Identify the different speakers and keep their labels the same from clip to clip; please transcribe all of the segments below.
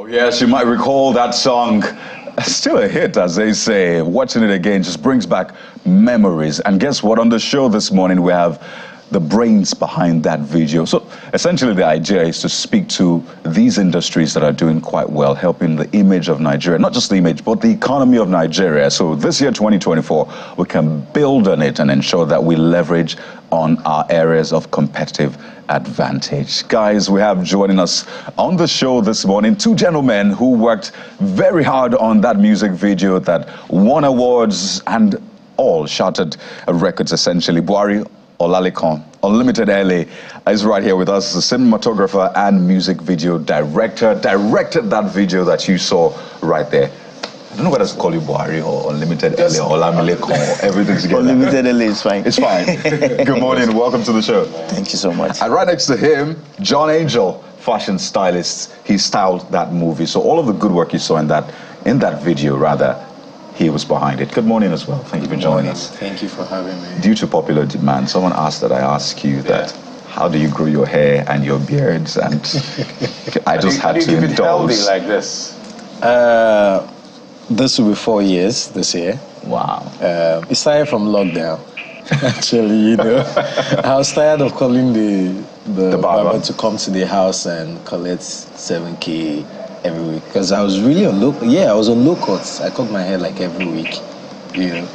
Speaker 1: Yes, you might recall that song. Still a hit, as they say. Watching it again just brings back memories. And guess what? On the show this morning, we have the brains behind that video. So essentially the idea is to speak to these industries that are doing quite well, helping the image of Nigeria, not just the image, but the economy of Nigeria. So this year, 2024, we can build on it and ensure that we leverage on our areas of competitive advantage. Guys, we have joining us on the show this morning two gentlemen who worked very hard on that music video that won awards and all shattered records, essentially. Buhari Olalekan, Unlimited LA, is right here with us, a cinematographer and music video director, directed that video that you saw right there. I don't know whether to call you Buhari or Unlimited LA or Olamilekan or everything together.
Speaker 2: Unlimited LA is fine.
Speaker 1: It's fine. Good morning, welcome to the show.
Speaker 2: Thank you so much.
Speaker 1: And right next to him, John Angel, fashion stylist. He styled that movie. So all of the good work you saw in that video, rather, he was behind it. Good morning as well. Thank you for joining us.
Speaker 3: Thank you for having me.
Speaker 1: Due to popular demand, someone asked that I ask you that, how do you grow your hair and your beards? And I just had to indulge.
Speaker 3: Healthy like this?
Speaker 2: This will be 4 years this year.
Speaker 1: Wow.
Speaker 2: It started from lockdown. Actually, you know, I was tired of calling the barber to come to the house and collect 7K every week, because I was really on I was on low cuts. I cut my hair like every week, you know.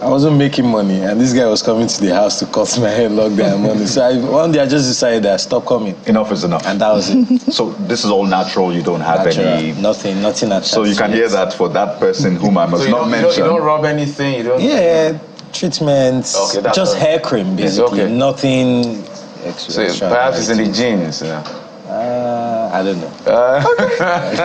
Speaker 2: I wasn't making money, and this guy was coming to the house to cut my hair, lockdown money. So one day I just decided that I stopped coming.
Speaker 1: Enough is enough.
Speaker 2: And that was it.
Speaker 1: So this is all natural, you don't have any...
Speaker 2: Nothing natural.
Speaker 1: So you can hear that for that person whom I must not mention.
Speaker 3: You don't rub anything, you don't...
Speaker 2: Yeah, treatments,
Speaker 3: okay,
Speaker 2: just hair cream, basically.
Speaker 3: Okay.
Speaker 2: Nothing extra.
Speaker 3: So perhaps it's in the genes, yeah.
Speaker 2: I don't know.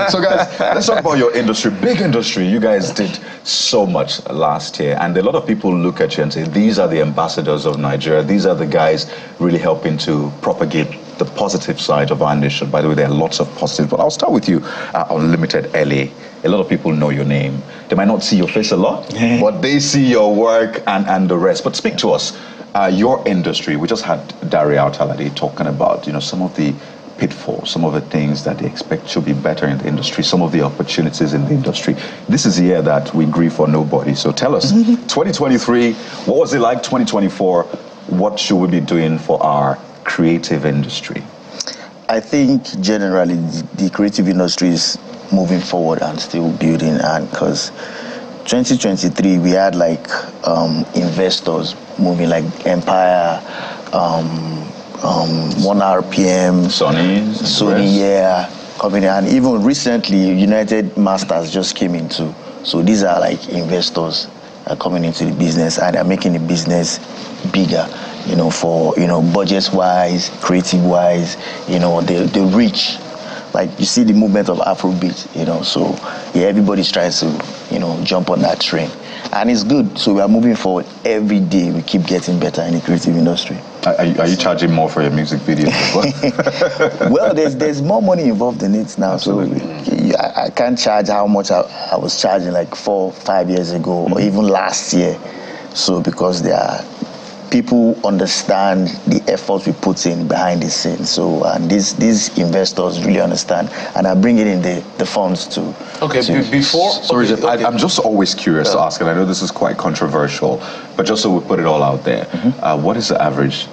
Speaker 1: So guys, let's talk about your industry. Big industry. You guys did so much last year, and a lot of people look at you and say, these are the ambassadors of Nigeria. These are the guys really helping to propagate the positive side of our nation. By the way, there are lots of positives, but I'll start with you, Unlimited LA. A lot of people know your name. They might not see your face a lot, but they see your work and the rest. But speak to us. Your industry, we just had Daria Altalade talking about, some of the pitfalls, some of the things that they expect should be better in the industry, some of the opportunities in the industry. This is the year that we grieve for nobody. So tell us, 2023, what was it like? 2024, what should we be doing for our creative industry?
Speaker 2: I think generally the creative industry is moving forward and still building, and because 2023 we had like investors moving, like Empire, 1RPM, Sony, yeah, coming in. And even recently, United Masters just came into. So these are like investors coming into the business, and they're making the business bigger, for, budget-wise, creative-wise, the reach. Like, you see the movement of Afrobeat, so yeah, everybody's trying to, jump on that train. And it's good. So we are moving forward every day. We keep getting better in the creative industry.
Speaker 1: Are you charging more for your music videos as well?
Speaker 2: Well, there's more money involved in it now. Absolutely. So I can't charge how much I was charging like 4-5 years ago, or even last year. So because there are people understand the effort we put in behind the scenes. So and these investors really understand, and are bringing in the funds to.
Speaker 3: Okay, before.
Speaker 1: Sorry, I'm just always curious to ask, and I know this is quite controversial, but just so we put it all out there, what is the average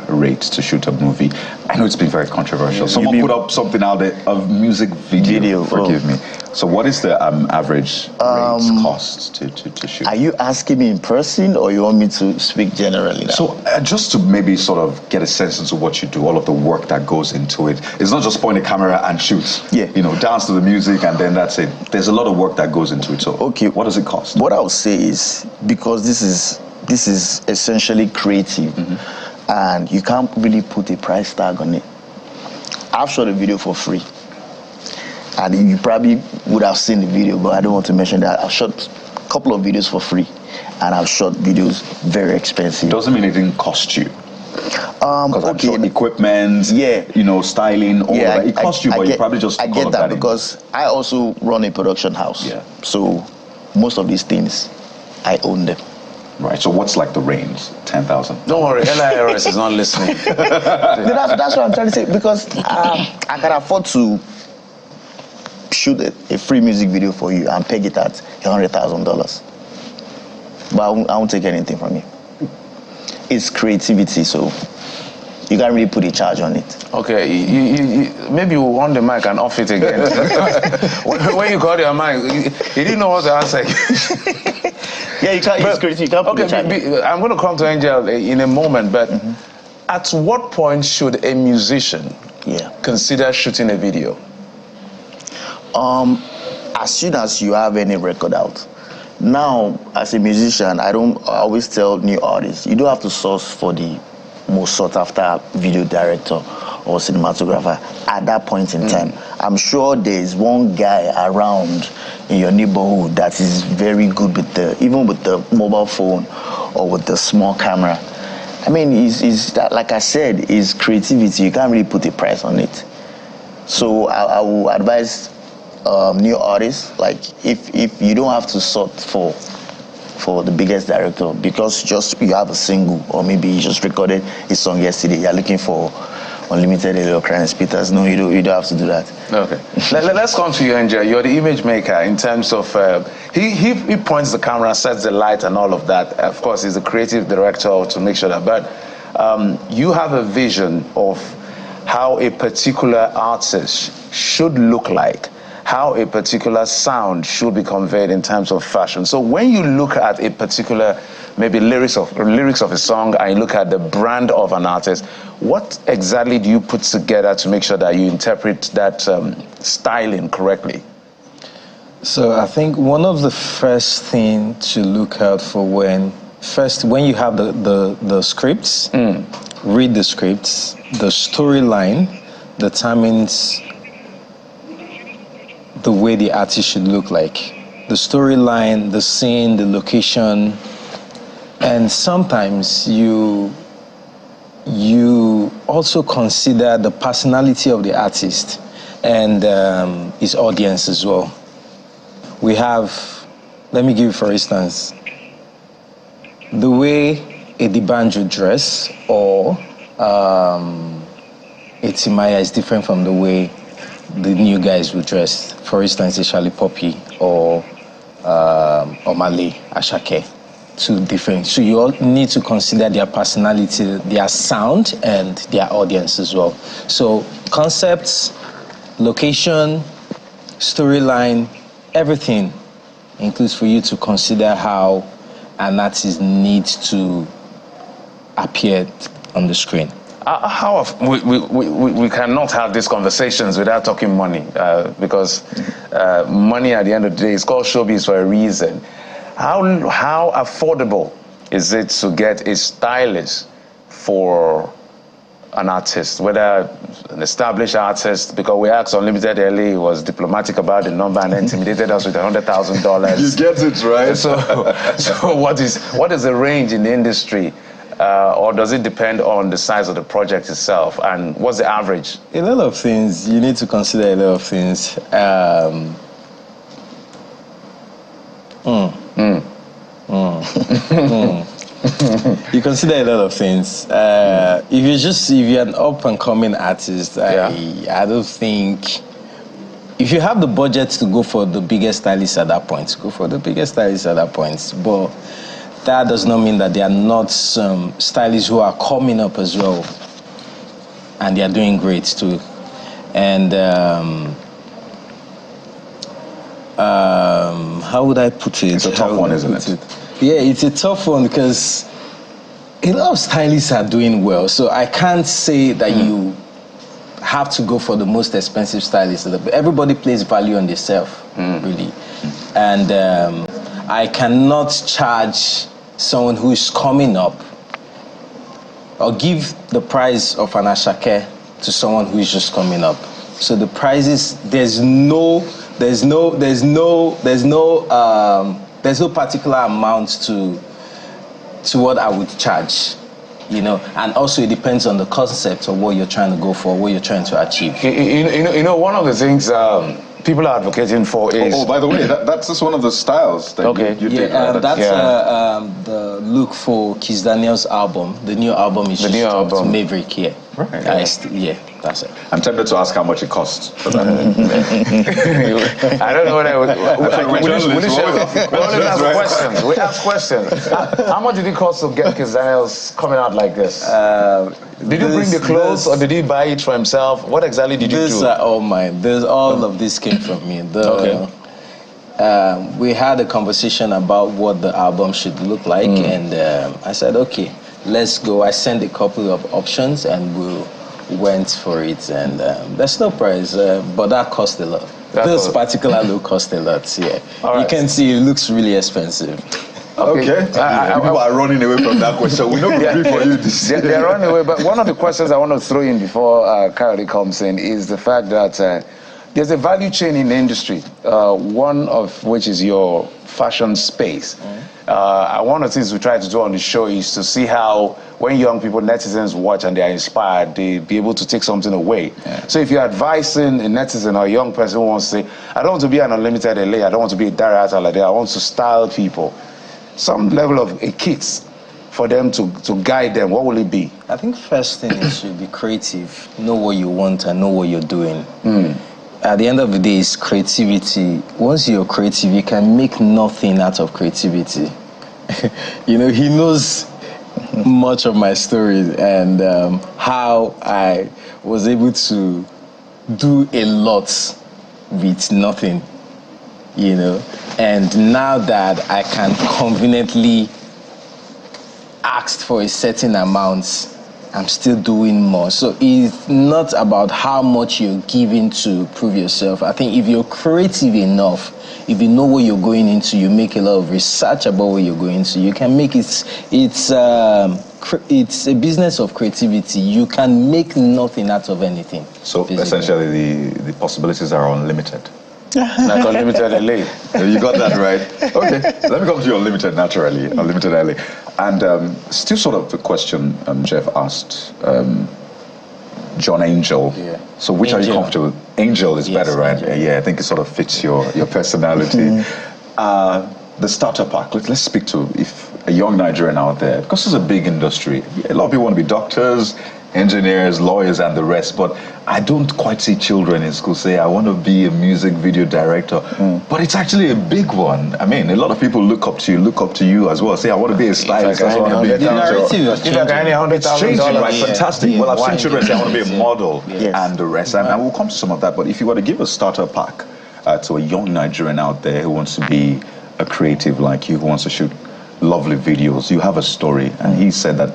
Speaker 1: rate to shoot a movie? I know it's been very controversial. Someone put up something out there of music video. Forgive me. So what is the average rate cost to shoot?
Speaker 2: Are you asking me in person, or you want me to speak generally now?
Speaker 1: So just to maybe sort of get a sense into what you do, all of the work that goes into it. It's not just point a camera and shoot.
Speaker 2: Yeah.
Speaker 1: Dance to the music and then that's it. There's a lot of work that goes into it. So
Speaker 2: okay,
Speaker 1: what does it cost?
Speaker 2: What I would say is, because this is essentially creative, and you can't really put a price tag on it. I've shot a video for free, and you probably would have seen the video, but I don't want to mention that. I've shot a couple of videos for free, and I've shot videos very expensive.
Speaker 1: Doesn't mean it didn't cost you.
Speaker 2: Okay,
Speaker 1: equipment, styling, all of that. It costs you, but you probably just.
Speaker 2: I get that because I also run a production house.
Speaker 1: Yeah.
Speaker 2: So most of these things, I own them.
Speaker 1: Right. So what's like the range? 10,000.
Speaker 3: Don't worry, NIRS is not listening.
Speaker 2: That's what I'm trying to say, because I can afford to shoot a free music video for you and peg it at $100,000. But I won't take anything from you. It's creativity, so you can't really put a charge on it.
Speaker 3: Okay, you maybe you on the mic and off it again. When you got your mic, you didn't know what to answer.
Speaker 2: Yeah, you can't use creativity. You can't put a charge.
Speaker 3: I'm going to come to Angel in a moment, but at what point should a musician consider shooting a video?
Speaker 2: As soon as you have any record out. Now, as a musician, I always tell new artists, you don't have to source for the most sought after video director or cinematographer at that point in time. I'm sure there's one guy around in your neighborhood that is very good with even with the mobile phone or with the small camera. I mean, is that, like I said, is creativity. You can't really put a price on it. So I will advise new artists, like if you don't have to sort for the biggest director because just you have a single or maybe you just recorded a song yesterday, you're looking for unlimited eloquence speakers. No, you don't have to do that.
Speaker 3: Okay. Let's come to you, Angel. You're the image maker in terms of he points the camera, sets the light and all of that. Of course, he's the creative director to make sure that, but you have a vision of how a particular artist should look like, how a particular sound should be conveyed in terms of fashion. So when you look at a particular, maybe lyrics of a song, and you look at the brand of an artist, what exactly do you put together to make sure that you interpret that styling correctly?
Speaker 4: So I think one of the first thing to look out for when you have the scripts, read the scripts, the storyline determines the way the artist should look like. The storyline, the scene, the location, and sometimes you also consider the personality of the artist and his audience as well. We have, let me give you for instance, the way a D'banjo dress or a Timaya is different from the way the new guys will dress. For instance, a Charlie Poppy or Malay, Ashake. Two different. So you all need to consider their personality, their sound, and their audience as well. So concepts, location, storyline, everything includes for you to consider how an artist needs to appear on the screen. We cannot have these conversations without talking money because money at the end of the day is called showbiz for a reason. How affordable is it to get a stylist for an artist, whether an established artist? Because we asked Unlimited early, he was diplomatic about the number and intimidated us with $100,000.
Speaker 1: You get it, right?
Speaker 3: So what is the range in the industry? Or does it depend on the size of the project itself? And what's the average?
Speaker 4: A lot of things. You need to consider a lot of things. You consider a lot of things. If you're an up-and-coming artist, I don't think... If you have the budget to go for the biggest stylist at that point, go for the biggest stylist at that point. But that does not mean that there are not some stylists who are coming up as well, and they are doing great too. And how would I put it?
Speaker 1: It's a tough one, isn't it?
Speaker 4: Yeah, it's a tough one because a lot of stylists are doing well. So I can't say that you have to go for the most expensive stylist. Everybody plays value on themselves, really. And I cannot charge someone who is coming up or give the price of an Ashake to someone who is just coming up. So the prices, there's no particular amount to what I would charge, you know. And also it depends on the concept of what you're trying to go for, what you're trying to achieve.
Speaker 3: You know, one of the things people are advocating for is...
Speaker 1: Oh, by the way, that's just one of the styles that you did.
Speaker 4: That's the look for Kiss Daniel's album. The new album is just Maverick here.
Speaker 1: Right.
Speaker 4: Yeah, that's it.
Speaker 1: I'm tempted to ask how much it costs for that.
Speaker 3: I don't know what I would. We ask questions. How much did it cost to get Kiss Daniels coming out like this? Did you bring the clothes or did he buy it for himself? What exactly did you do?
Speaker 4: These are all mine. All of this came from me. We had a conversation about what the album should look like, and I said, okay, let's go. I sent a couple of options, and we went for it. And there's no price, but that cost a lot. This particular look cost a lot. Yeah, you can see it looks really expensive.
Speaker 1: Okay. People are running away from that question. We're not going to for you this year.
Speaker 3: They're running away. But one of the questions I want to throw in before Kayode comes in is the fact that there's a value chain in the industry, one of which is your fashion space. One of the things we try to do on the show is to see how when young people, netizens watch and they are inspired, they be able to take something away. So if you're advising a netizen or a young person who wants to say, I don't want to be an unlimited LA, I don't want to be a director like that, I want to style people, some level of a kit for them to guide them, what will it be?
Speaker 4: I think first thing is to be creative, know what you want and know what you're doing. At the end of the day, it's creativity. Once you're creative, you can make nothing out of creativity. He knows much of my story and how I was able to do a lot with nothing, And now that I can conveniently ask for a certain amount, I'm still doing more. So it's not about how much you're giving to prove yourself. I think if you're creative enough, if you know what you're going into, you make a lot of research about what you're going into, you can make it. It's a business of creativity. You can make nothing out of anything.
Speaker 1: So essentially, the possibilities are unlimited.
Speaker 3: Like unlimited LA.
Speaker 1: You got that right. Okay, let me come to you unlimited naturally, unlimited LA. And still sort of the question Jeff asked John Angel. Yeah. So which are you comfortable with? Angel is better, right? Angel. Yeah, I think it sort of fits your personality. The starter pack, let's speak to if a young Nigerian out there, because it's a big industry. A lot of people want to be doctors, engineers, lawyers, and the rest, but I don't quite see children in school say, I want to be a music video director. But it's actually a big one. I mean, a lot of people look up to you as well. Say, I want to be a stylist, I want to be a teacher. It's changing, right? Fantastic. Yeah. Well, I've seen children say, I want to be a model and the rest. And we'll come to some of that. But if you were to give a starter pack to a young Nigerian out there who wants to be a creative like you, who wants to shoot lovely videos, you have a story, and he said that,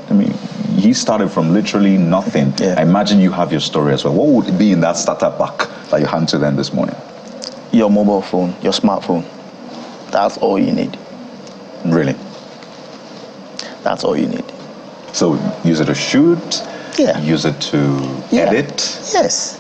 Speaker 1: he started from literally nothing. I imagine you have your story as well. What would it be in that starter pack that you hand to them this morning?
Speaker 2: Your mobile phone, your smartphone. That's all you need.
Speaker 1: Really?
Speaker 2: That's all you need.
Speaker 1: So use it to shoot? Use it to edit?
Speaker 2: Yes.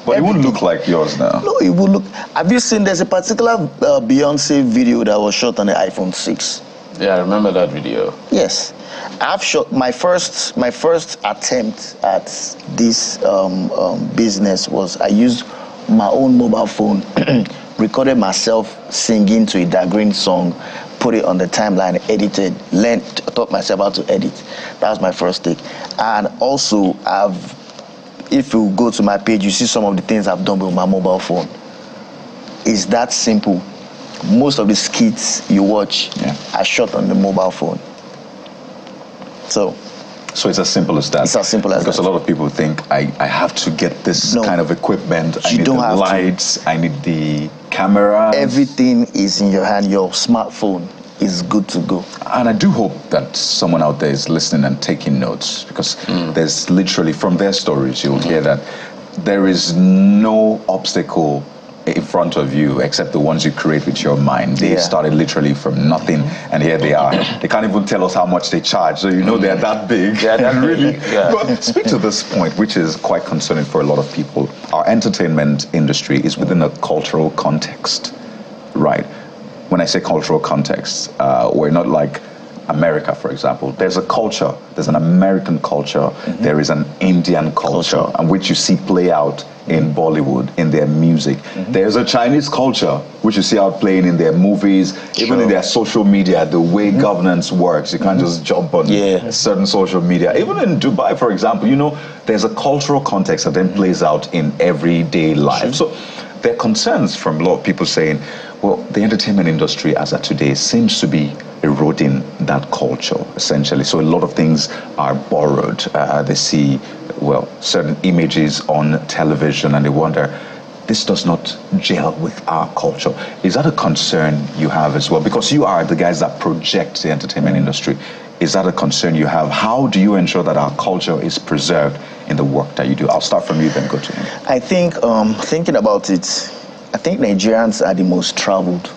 Speaker 1: But it wouldn't look like yours now.
Speaker 2: No, it would look... Have you seen, there's a particular Beyonce video that was shot on the iPhone 6.
Speaker 3: Yeah, I remember that video.
Speaker 2: Yes. I've shot my first attempt at this business was I used my own mobile phone, recorded myself singing to a Dagreen song, put it on the timeline, edited, taught myself how to edit. That was my first take. And also, if you go to my page, you see some of the things I've done with my mobile phone. It's that simple. Most of the skits you watch are shot on the mobile phone. So
Speaker 1: it's as simple as that.
Speaker 2: It's as simple as
Speaker 1: because
Speaker 2: that.
Speaker 1: a lot of people think I have to get this kind of equipment. I need the lights. I need the camera.
Speaker 2: Everything is in your hand. Your smartphone is good to go.
Speaker 1: And I do hope that someone out there is listening and taking notes, because there's literally, from their stories, you'll hear that there is no obstacle in front of you except the ones you create with your mind. They started literally from nothing, and here they are. They can't even tell us how much they charge, so they're that big. Really. But speak to this point, which is quite concerning for a lot of people. Our entertainment industry is within a cultural context, right? When I say cultural context, we're not like America, for example. There's a culture. There's an American culture. There is an Indian culture, and which you see play out in Bollywood, in their music. There's a Chinese culture which you see out playing in their movies, even in their social media, the way governance works. You can't just jump on certain social media. Even in Dubai, for example, you know, there's a cultural context that then plays out in everyday life. So there are concerns from a lot of people saying, well, the entertainment industry as of today seems to be eroding that culture, essentially. So a lot of things are borrowed. They see, well, certain images on television and they wonder, this does not gel with our culture. Is that a concern you have as well? Because you are the guys that project the entertainment industry. Is that a concern you have? How do you ensure that our culture is preserved in the work that you do? I'll start from you, then go to him.
Speaker 2: I think, thinking about it, I think Nigerians are the most traveled.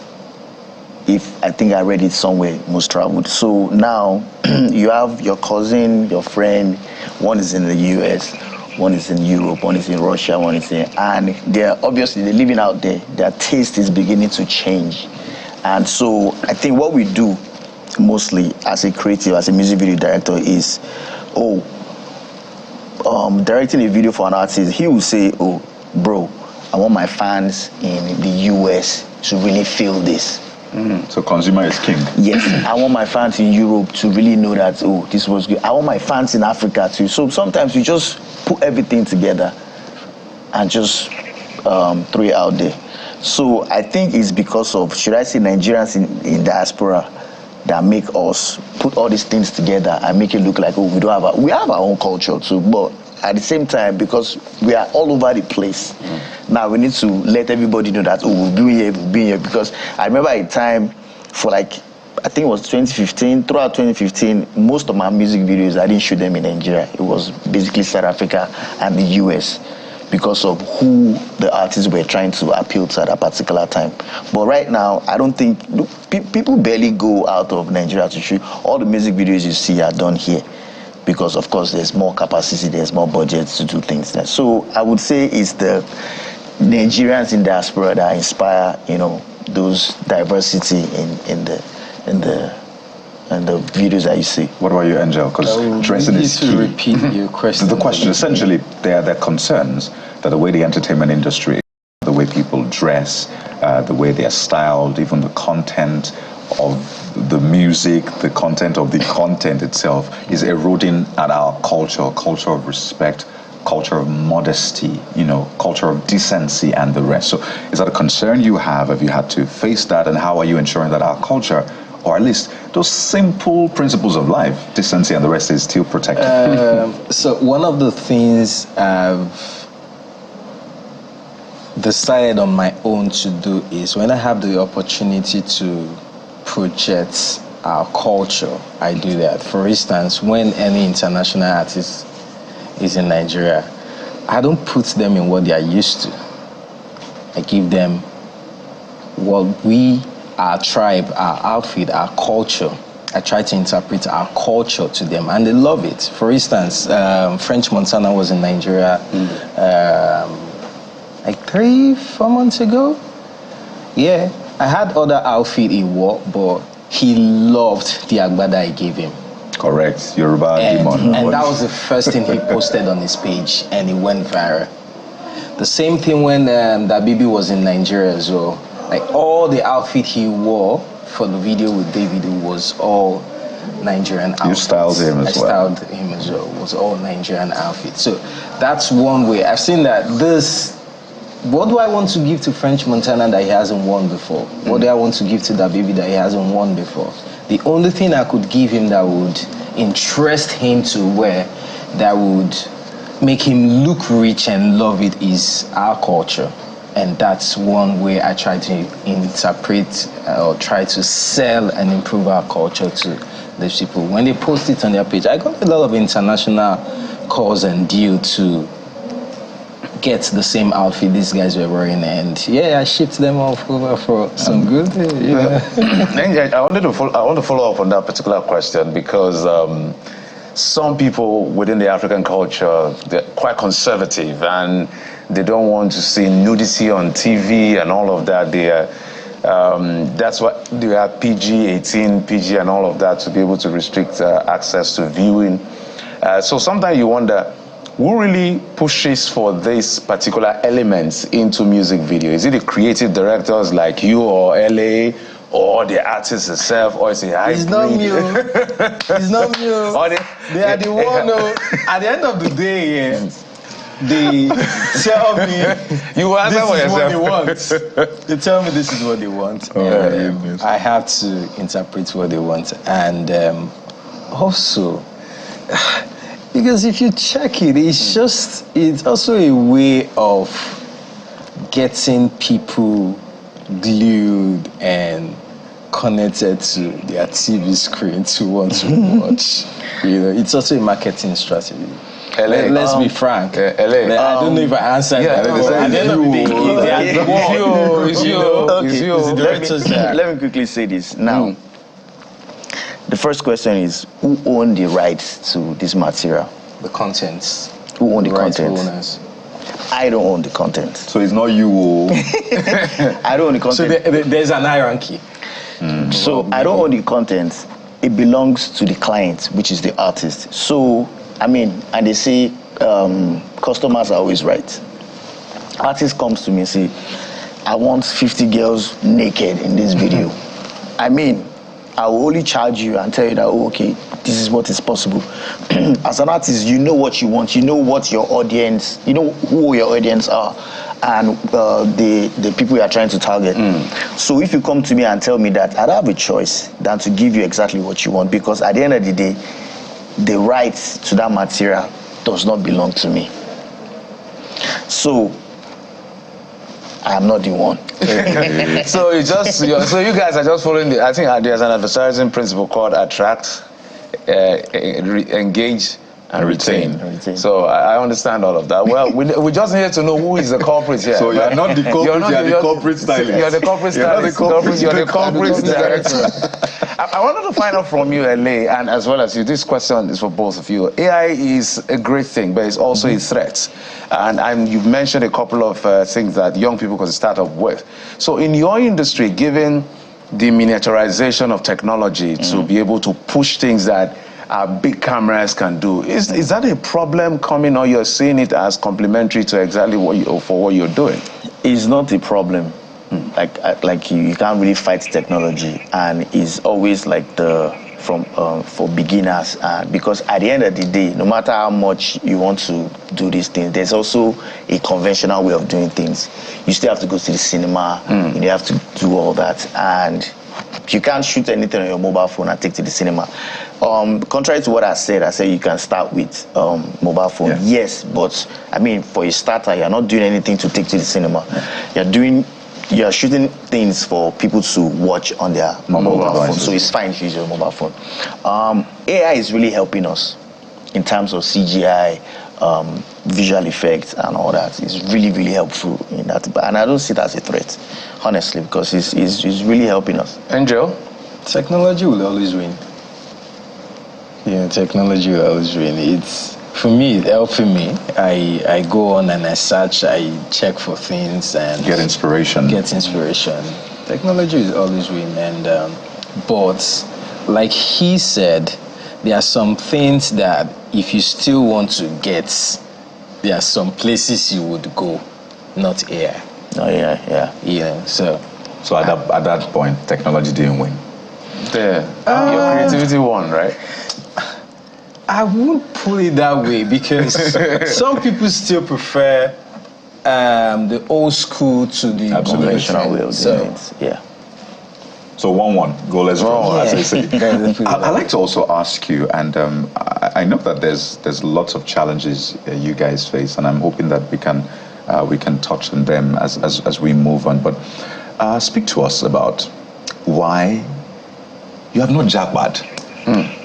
Speaker 2: I think I read it somewhere, most traveled. So now you have your cousin, your friend, one is in the US, one is in Europe, one is in Russia, one is in, and they're living out there. Their taste is beginning to change. And so I think what we do mostly as a creative, as a music video director is, directing a video for an artist, he will say, oh, bro, I want my fans in the US to really feel this.
Speaker 1: So consumer is king.
Speaker 2: Yes, I want my fans in Europe to really know that, oh, this was good. I want my fans in Africa too. So sometimes we just put everything together and just throw it out there. So I think it's because of, should I say, Nigerians in diaspora that make us put all these things together and make it look like, oh, we have our own culture too, but at the same time, because we are all over the place, now we need to let everybody know that, oh, we'll be here, because I remember a time for I think it was 2015, throughout 2015, most of my music videos, I didn't shoot them in Nigeria. It was basically South Africa and the US because of who the artists were trying to appeal to at a particular time. But right now, I don't think, people barely go out of Nigeria to shoot. All the music videos you see are done here, because of course there's more capacity, there's more budget to do things there. So I would say it's the Nigerians in diaspora that inspire, you know, those diversity in the videos that you see.
Speaker 1: What about you, Angel? Because dressing is key.
Speaker 4: Repeat your question.
Speaker 1: The question, essentially, there are concerns that the way the entertainment industry, the way people dress, the way they are styled, even the content of the music, the content of the content itself is eroding at our culture of respect, culture of modesty, you know, culture of decency and the rest. So is that a concern you have? Have you had to face that? And how are you ensuring that our culture, or at least those simple principles of life, decency and the rest, is still protected?
Speaker 4: So one of the things I've decided on my own to do is when I have the opportunity to project our culture, I do that. For instance, when any international artist is in Nigeria, I don't put them in what they are used to. I give them what our tribe, our outfit, our culture. I try to interpret our culture to them, and they love it. For instance, French Montana was in Nigeria like 3-4 months ago. Yeah, I had other outfit he wore, but he loved the agbada I gave him.
Speaker 1: Correct, Yoruba demon.
Speaker 4: And that was the first thing he posted on his page, and it went viral. The same thing when that baby was in Nigeria as well. Like all the outfit he wore for the video with David was all Nigerian outfits.
Speaker 1: You styled him as well.
Speaker 4: I styled him as well. It was all Nigerian outfits. So that's one way. I've seen that what do I want to give to French Montana that he hasn't worn before? What do I want to give to that baby that he hasn't worn before? The only thing I could give him that would interest him to wear, that would make him look rich and love it, is our culture. And that's one way I try to interpret or try to sell and improve our culture to these people. When they post it on their page, I got a lot of international calls and deal to get the same outfit these guys were wearing, and yeah, I shipped them off over for some good.
Speaker 3: I want to follow up on that particular question, because some people within the African culture, they're quite conservative and they don't want to see nudity on TV and all of that. That's what they have PG-18, PG and all of that to be able to restrict access to viewing. So sometimes you wonder, who really pushes for this particular elements into music video? Is it the creative directors like you or LA, or the artist itself, or is it hybrid?
Speaker 4: It's not me. It's not me. They are the one. At the end of the day, they tell me
Speaker 3: you answer
Speaker 4: this
Speaker 3: for
Speaker 4: is
Speaker 3: yourself.
Speaker 4: what they want. They tell me this is what they want. I have to interpret what they want, and also because if you check it, it's also a way of getting people glued and connected to their TV screen to want to watch. It's also a marketing strategy. Let's be frank.
Speaker 3: LA.
Speaker 4: I don't know if I answered that. At the end of the day, it's the directors there.
Speaker 2: Let me quickly say this. Now, the first question is, who own the rights to this material?
Speaker 4: The contents.
Speaker 2: Who own the
Speaker 4: Rights
Speaker 2: content?
Speaker 4: owners.
Speaker 2: I don't own the content.
Speaker 1: So it's not you.
Speaker 2: I don't own the
Speaker 4: So
Speaker 2: content.
Speaker 4: there's an hierarchy.
Speaker 2: So I don't own the content. It belongs to the client, which is the artist. So, and they say customers are always right. Artist comes to me and say, I want 50 girls naked in this video. I will only charge you and tell you that, okay, this is what is possible. As an artist, you know what you want, you know what your audience, you know who your audience are, and the people you are trying to target. So if you come to me and tell me that, I don't have a choice than to give you exactly what you want, because at the end of the day, the rights to that material does not belong to me. So I am not the one.
Speaker 3: So you guys are just following I think there's an advertising principle called attract, engage, and retain. So I understand all of that. Well, we just needed to know who is the culprit here.
Speaker 1: So you're not the culprit, you're the corporate stylist.
Speaker 3: You're the corporate stylist. You're the corporate director. I wanted to find out from you, LA, and as well as you, this question is for both of you. AI is a great thing, but it's also a threat. And you've mentioned a couple of things that young people can start off with. So in your industry, given the miniaturization of technology to be able to push things that our big cameras can do, is that a problem coming, or you're seeing it as complementary to exactly what you're doing?
Speaker 2: It's not a problem. Like you can't really fight technology, and it's always like for beginners, because at the end of the day, no matter how much you want to do these things, there's also a conventional way of doing things. You still have to go to the cinema, you have to do all that, and you can't shoot anything on your mobile phone and take to the cinema. Contrary to what I said you can start with mobile phone. Yes, but for a starter, you're not doing anything to take to the cinema. You're shooting things for people to watch on their mobile phone. So it's fine if you use your mobile phone. AI is really helping us in terms of CGI, visual effects, and all that. It's really, really helpful in that. And I don't see it as a threat, honestly, because it's really helping us.
Speaker 3: Angel?
Speaker 4: Technology will always win. Technology will always win. For me, it's helping me. I go on and I search, I check for things and
Speaker 1: Get inspiration.
Speaker 4: Technology will always win, but like he said, there are some things that if you still want to get, there are some places you would go, not AI.
Speaker 2: Oh yeah.
Speaker 4: So
Speaker 1: at that point, technology didn't win.
Speaker 3: Your creativity won, right?
Speaker 4: I wouldn't put it that way, because some people still prefer the old school to the
Speaker 2: Conventional way of doing it. Yeah.
Speaker 1: So 1-1, go, let's draw, as they say. I'd like to also ask you, and I know that there's lots of challenges you guys face, and I'm hoping that we can touch on them as we move on. But speak to us about why you have no jackpot.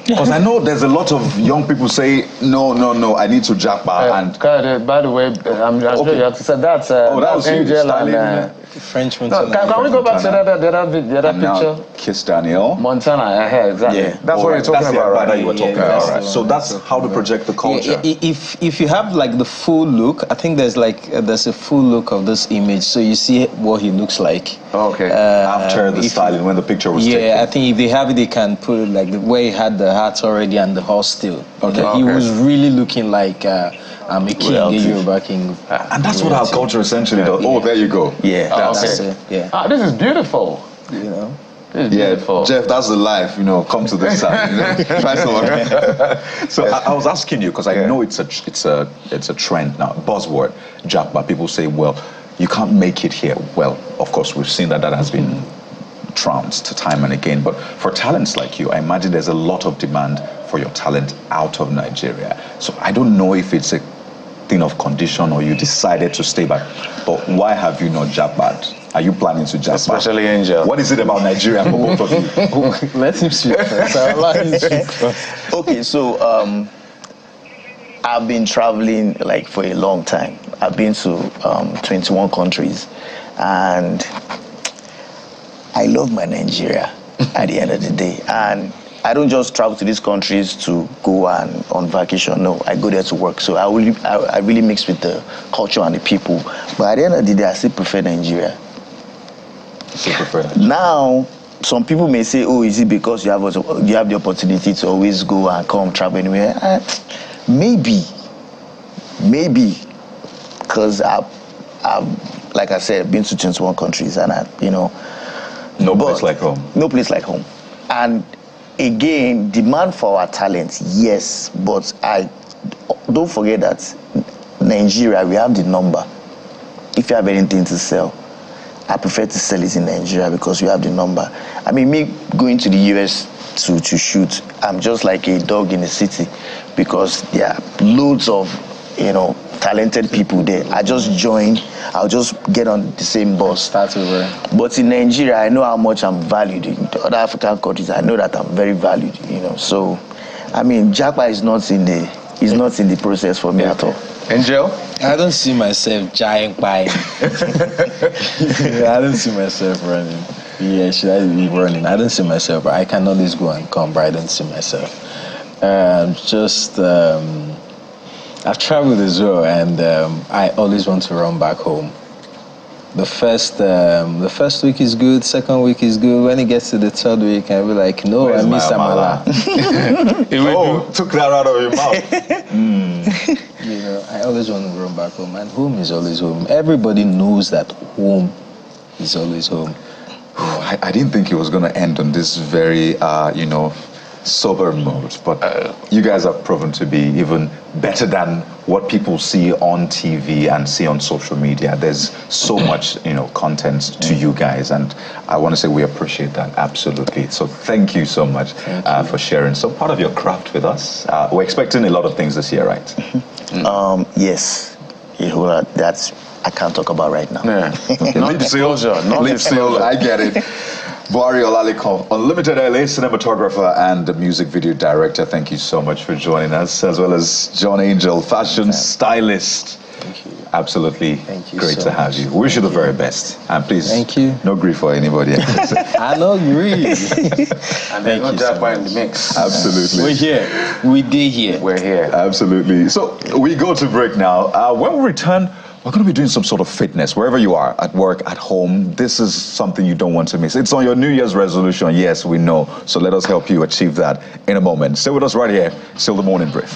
Speaker 1: Because I know there's a lot of young people say, no, I need to jackpot. And
Speaker 3: by the way, I'm sure you have to say that's Angel and
Speaker 4: Frenchman.
Speaker 3: No, can we go back to the other picture?
Speaker 1: Kiss Daniel.
Speaker 3: Montana, exactly.
Speaker 1: Yeah.
Speaker 3: That's what you're talking about, right?
Speaker 1: You were talking about, right? So that's how to project the culture.
Speaker 4: If you have like the full look, I think there's a full look of this image, so you see what he looks like.
Speaker 3: Okay.
Speaker 1: After the styling, when the picture was taken.
Speaker 4: Yeah, I think if they have it, they can put it like the way he had the hat already and the horse still.
Speaker 1: Okay.
Speaker 4: He was really looking like I'm a king, a Yoruba king.
Speaker 1: And that's what our culture essentially does. Oh, there you go.
Speaker 2: Yeah.
Speaker 4: That's it. Yeah.
Speaker 3: This is beautiful.
Speaker 4: You know.
Speaker 3: Beautiful.
Speaker 1: Jeff, that's the life, come to this side, Try someone. So I was asking you, because I know it's a trend now, buzzword, Japa. People say, well, you can't make it here. Well, of course, we've seen that has been trounced time and again. But for talents like you, I imagine there's a lot of demand for your talent out of Nigeria. So I don't know if it's a thing of condition or you decided to stay back. But why have you not Japaed? Are you planning to Japa?
Speaker 3: Especially Angel.
Speaker 1: What is it about Nigeria for both of you?
Speaker 4: Let him speak first. I'll allow him to speak first.
Speaker 2: Okay, so I've been traveling like for a long time. I've been to 21 countries, and I love my Nigeria at the end of the day. And I don't just travel to these countries to go on vacation. No, I go there to work. So I really mix with the culture and the people. But at the end of the day, I still prefer Nigeria. Now, some people may say, "Oh, is it because you have the opportunity to always go and come travel anywhere?" Maybe, because I've, like I said, been to 21 countries, and
Speaker 1: no place like home.
Speaker 2: No place like home. And again, demand for our talent, yes, but I don't forget that Nigeria, we have the number. If you have anything to sell, I prefer to sell it in Nigeria because we have the number. I mean, me going to the US to shoot, I'm just like a dog in the city because there are loads of, talented people there. I just join, I'll just get on the same bus.
Speaker 4: Start over.
Speaker 2: But in Nigeria, I know how much I'm valued. In other African countries, I know that I'm very valued, So, I mean, Japa is not in the process for me at all.
Speaker 3: Angel?
Speaker 4: I don't see myself giant buying. I don't see myself running. Yeah, should I be running? I don't see myself, but I can always go and come, but I don't see myself. I've traveled as well, and I always want to run back home. The first week is good, second week is good. When it gets to the third week, I'll be like, no,
Speaker 1: where's
Speaker 4: I miss Amala.
Speaker 1: Took that out of your mouth.
Speaker 4: I always want to run back home, and home is always home. Everybody knows that home is always home.
Speaker 1: I didn't think it was going to end on this very, sober mode, but you guys have proven to be even better than what people see on TV and see on social media. There's so much, content to you guys, and I want to say we appreciate that, absolutely. So thank you so much for sharing some part of your craft with us. We're expecting a lot of things this year, right?
Speaker 2: Yes. That's I can't talk about right now.
Speaker 3: Yeah.
Speaker 1: Non-disclosure. I get it. Buhari Olalikon, Unlimited LA cinematographer and music video director. Thank you so much for joining us, as well as John Angel, fashion stylist.
Speaker 4: Thank you.
Speaker 1: Absolutely.
Speaker 4: Thank you.
Speaker 1: Great
Speaker 4: so
Speaker 1: to have
Speaker 4: much.
Speaker 1: you. Wish you the very best. And please,
Speaker 4: thank you.
Speaker 1: No grief for anybody else.
Speaker 4: I know grief.
Speaker 3: And there's no Japa in the mix.
Speaker 1: Absolutely.
Speaker 4: We're here. We did here.
Speaker 3: We're here.
Speaker 1: Absolutely. So we go to break now. When we return, we're going to be doing some sort of fitness, wherever you are, at work, at home. This is something you don't want to miss. It's on your New Year's resolution. Yes, we know. So let us help you achieve that in a moment. Stay with us right here. Still the morning brief.